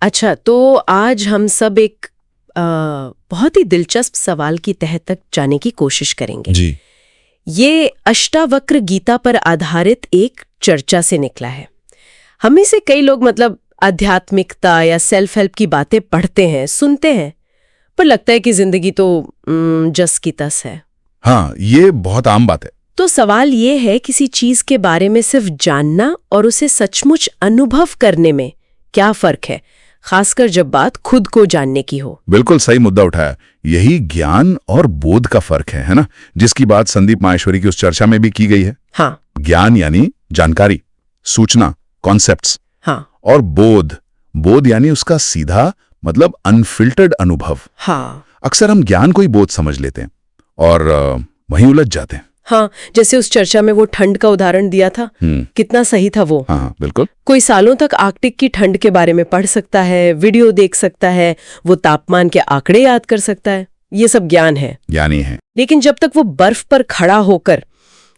अच्छा, तो आज हम सब एक बहुत ही दिलचस्प सवाल की तह तक जाने की कोशिश करेंगे। जी। ये अष्टावक्र गीता पर आधारित एक चर्चा से निकला है। हम में से कई लोग आध्यात्मिकता या सेल्फ हेल्प की बातें पढ़ते हैं, सुनते हैं, पर लगता है कि जिंदगी तो जस की तस है। हाँ, ये बहुत आम बात है। तो सवाल ये है, किसी चीज के बारे में सिर्फ जानना और उसे सचमुच अनुभव करने में क्या फर्क है, खासकर जब बात खुद को जानने की हो। बिल्कुल सही मुद्दा उठाया। यही ज्ञान और बोध का फर्क है ना, जिसकी बात संदीप माहेश्वरी की उस चर्चा में भी की गई है। हाँ। ज्ञान यानी जानकारी, सूचना, कॉन्सेप्ट्स। हाँ। और बोध यानी उसका सीधा मतलब अनफिल्टर्ड अनुभव। हाँ। अक्सर हम ज्ञान को ही बोध समझ लेते हैं और वहीं उलझ जाते हैं। हाँ, जैसे उस चर्चा में वो ठंड का उदाहरण दिया था, कितना सही था वो। हाँ, बिल्कुल। कोई सालों तक आर्कटिक की ठंड के बारे में पढ़ सकता है, वीडियो देख सकता है, वो तापमान के आंकड़े याद कर सकता है, ये सब ज्ञान है, ज्ञानी है। लेकिन जब तक वो बर्फ पर खड़ा होकर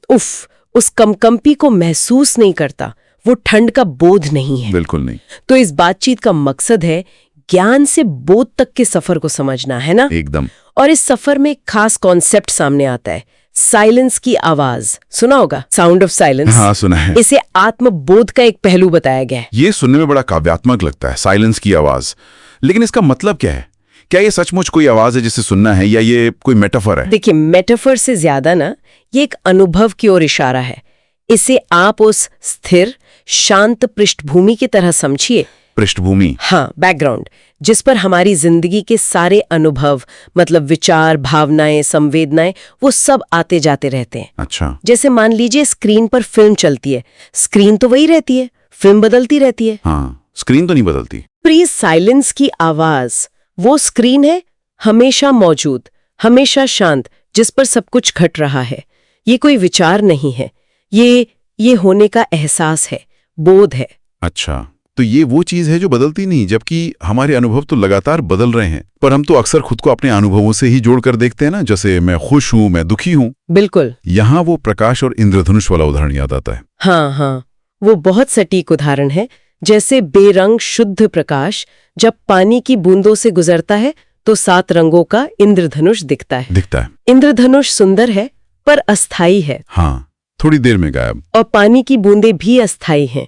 उस कंपी को महसूस नहीं करता, वो ठंड का बोध नहीं है। बिल्कुल नहीं। तो इस बातचीत का मकसद है ज्ञान से बोध तक के सफर को समझना, है ना? एकदम। और इस सफर में एक खास कॉन्सेप्ट सामने आता है, साइलेंस की आवाज। सुना होगा, साउंड ऑफ साइलेंस। हाँ, सुना है। इसे आत्मबोध का एक पहलू बताया गया है। ये सुनने में बड़ा काव्यात्मक लगता है, साइलेंस की आवाज। लेकिन इसका मतलब क्या है? क्या ये सचमुच कोई आवाज है जिसे सुनना है, या ये कोई मेटाफर है? देखिए, मेटाफर से ज्यादा ना, ये एक अनुभव की ओर इशारा है। इसे आप उस स्थिर शांत पृष्ठभूमि की तरह समझिए। पृष्ठभूमि? हाँ, बैकग्राउंड, जिस पर हमारी जिंदगी के सारे अनुभव, मतलब विचार, भावनाएं, संवेदनाएं, वो सब आते जाते रहते हैं। अच्छा। जैसे मान लीजिए स्क्रीन पर फिल्म चलती है, स्क्रीन तो वही रहती है, फिल्म बदलती रहती है। हाँ, स्क्रीन तो नहीं बदलती। प्री साइलेंस की आवाज वो स्क्रीन है, हमेशा मौजूद, हमेशा शांत, जिस पर सब कुछ घट रहा है। ये कोई विचार नहीं है, ये होने का एहसास है, बोध है। अच्छा, तो ये वो चीज है जो बदलती नहीं, जबकि हमारे अनुभव तो लगातार बदल रहे हैं। पर हम तो अक्सर खुद को अपने अनुभवों से ही जोड़कर देखते हैं ना, जैसे मैं खुश हूं, मैं दुखी हूं। बिल्कुल। यहाँ वो प्रकाश और इंद्रधनुष वाला उदाहरण याद आता है। हाँ, वो बहुत सटीक उदाहरण है। जैसे बेरंग शुद्ध प्रकाश जब पानी की बूंदों से गुजरता है तो 7 रंगों का इंद्रधनुष दिखता है। इंद्रधनुष सुंदर है पर अस्थाई है। हाँ, थोड़ी देर में गायब। और पानी की बूंदें भी अस्थाई हैं।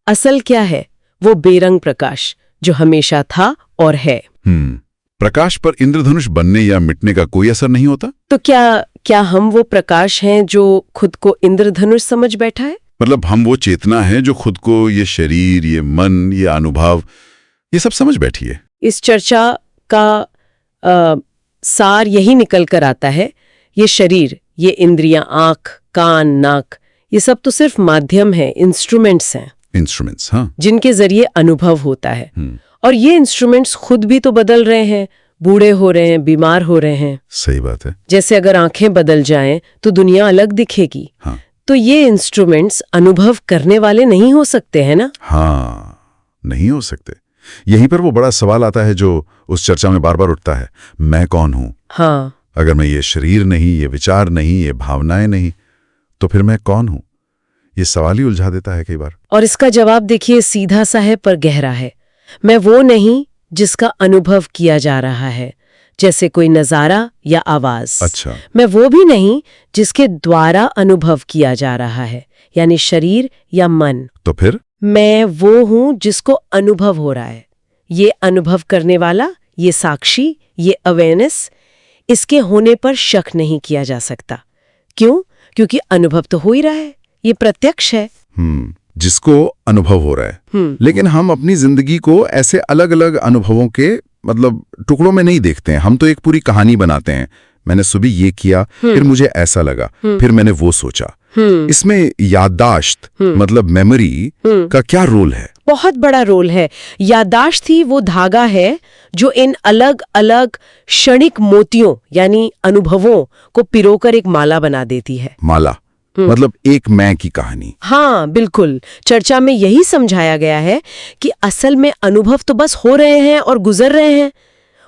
असल क्या है? वो बेरंग प्रकाश जो हमेशा था और है। प्रकाश पर इंद्रधनुष बनने या मिटने का कोई असर नहीं होता? तो क्या हम वो प्रकाश हैं जो खुद को इंद्रधनुष समझ बैठा है? मतलब हम वो चेतना है जो खुद को ये शरीर, ये मन, ये अनुभव, ये सब समझ बैठी है। इस चर्चा का सार यही निकल कर आता है, ये शरीर, ये इंद्रियां, आंख, कान, नाक, ये सब तो सिर्फ माध्यम है, इंस्ट्रूमेंट्स हैं। इंस्ट्रूमेंट्स, हाँ, जिनके जरिए अनुभव होता है। और ये इंस्ट्रूमेंट्स खुद भी तो बदल रहे हैं, बूढ़े हो रहे हैं, बीमार हो रहे हैं। सही बात है। जैसे अगर आंखें बदल जाएं तो दुनिया अलग दिखेगी। हाँ। तो ये इंस्ट्रूमेंट्स अनुभव करने वाले नहीं हो सकते हैं ना? हाँ, नहीं हो सकते। यहीं पर वो बड़ा सवाल आता है जो उस चर्चा में बार बार उठता है, मैं कौन हूं? हाँ। अगर मैं ये शरीर नहीं, ये विचार नहीं, ये भावनाएं नहीं, तो फिर मैं कौन हूं? ये सवाल ही उलझा देता है कई बार। और इसका जवाब देखिए, सीधा सा है पर गहरा है। मैं वो नहीं जिसका अनुभव किया जा रहा है, जैसे कोई नजारा या आवाज। अच्छा। मैं वो भी नहीं जिसके द्वारा अनुभव किया जा रहा है, यानी शरीर या मन। तो फिर मैं वो हूं जिसको अनुभव हो रहा है। ये अनुभव करने वाला, ये साक्षी, ये अवेयरनेस, इसके होने पर शक नहीं किया जा सकता। क्यों? क्योंकि अनुभव तो हो ही रहा है, ये प्रत्यक्ष है। जिसको अनुभव हो रहा है। लेकिन हम अपनी जिंदगी को ऐसे अलग अलग अनुभवों के मतलब टुकड़ों में नहीं देखते हैं। हम तो एक पूरी कहानी बनाते हैं। मैंने सुबह ये किया, फिर मुझे ऐसा लगा, फिर मैंने वो सोचा। इसमें याददाश्त मतलब मेमोरी का क्या रोल है? बहुत बड़ा रोल है। याददाश्त ही वो धागा है जो इन अलग अलग क्षणिक मोतियों यानी अनुभवों को पिरोकर एक माला बना देती है। माला मतलब एक मैं की कहानी। हाँ, बिल्कुल। चर्चा में यही समझाया गया है कि असल में अनुभव तो बस हो रहे हैं और गुजर रहे हैं,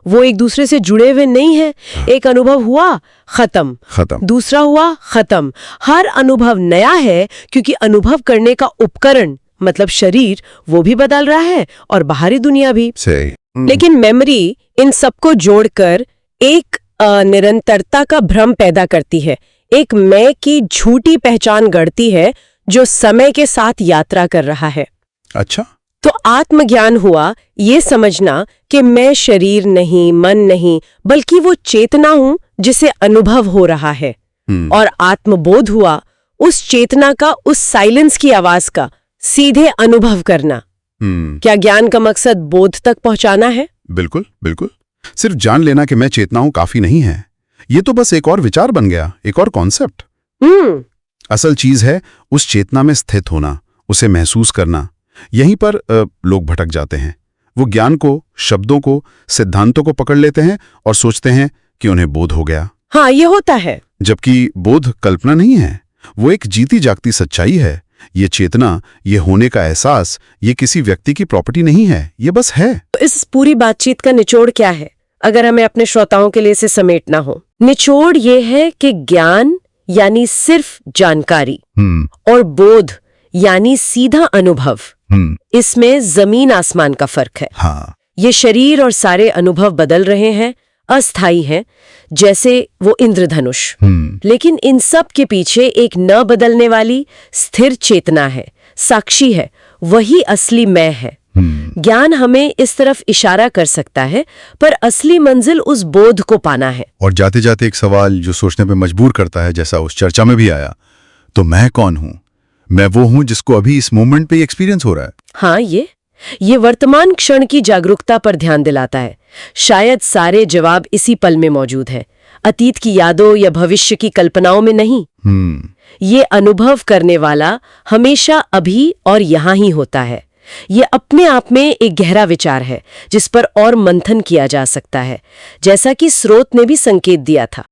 वो एक दूसरे से जुड़े हुए नहीं हैं। एक अनुभव हुआ, खत्म, दूसरा हुआ, खत्म। हर अनुभव नया है क्योंकि अनुभव करने का उपकरण मतलब शरीर वो भी बदल रहा है और बाहरी दुनिया भी। सही। लेकिन मेमोरी इन सबको जोड़कर एक निरंतरता का भ्रम पैदा करती है, एक मैं की झूठी पहचान गढ़ती है जो समय के साथ यात्रा कर रहा है। अच्छा। तो आत्मज्ञान हुआ ये समझना कि मैं शरीर नहीं, मन नहीं, बल्कि वो चेतना हूं जिसे अनुभव हो रहा है। और आत्मबोध हुआ उस चेतना का, उस साइलेंस की आवाज का सीधे अनुभव करना। क्या ज्ञान का मकसद बोध तक पहुंचाना है? बिल्कुल बिल्कुल। सिर्फ जान लेना कि मैं चेतना हूं काफी नहीं है। ये तो बस एक और विचार बन गया, एक और कॉन्सेप्ट। असल चीज है उस चेतना में स्थित होना, उसे महसूस करना। यहीं पर लोग भटक जाते हैं। वो ज्ञान को, शब्दों को, सिद्धांतों को पकड़ लेते हैं और सोचते हैं कि उन्हें बोध हो गया। हाँ, ये होता है। जबकि बोध कल्पना नहीं है, वो एक जीती जागती सच्चाई है। ये चेतना, ये होने का एहसास, ये किसी व्यक्ति की प्रॉपर्टी नहीं है, ये बस है। तो इस पूरी बातचीत का निचोड़ क्या है, अगर हमें अपने श्रोताओं के लिए इसे समेटना हो? निचोड़ ये है कि ज्ञान यानी सिर्फ जानकारी और बोध यानी सीधा अनुभव, इसमें जमीन आसमान का फर्क है। हाँ। ये शरीर और सारे अनुभव बदल रहे हैं, अस्थाई हैं, जैसे वो इंद्रधनुष। लेकिन इन सब के पीछे एक न बदलने वाली स्थिर चेतना है, साक्षी है, वही असली मैं है। ज्ञान हमें इस तरफ इशारा कर सकता है, पर असली मंजिल उस बोध को पाना है। और जाते जाते एक सवाल जो सोचने पे मजबूर करता है, जैसा उस चर्चा में भी आया, तो मैं कौन हूं? मैं वो हूं जिसको अभी इस मोमेंट पे एक्सपीरियंस हो रहा है। हाँ, ये वर्तमान क्षण की जागरूकता पर ध्यान दिलाता है। शायद सारे जवाब इसी पल में मौजूद है, अतीत की यादों या भविष्य की कल्पनाओं में नहीं। ये अनुभव करने वाला हमेशा अभी और यहाँ ही होता है। ये अपने आप में एक गहरा विचार है जिस पर और मंथन किया जा सकता है, जैसा कि स्रोत ने भी संकेत दिया था।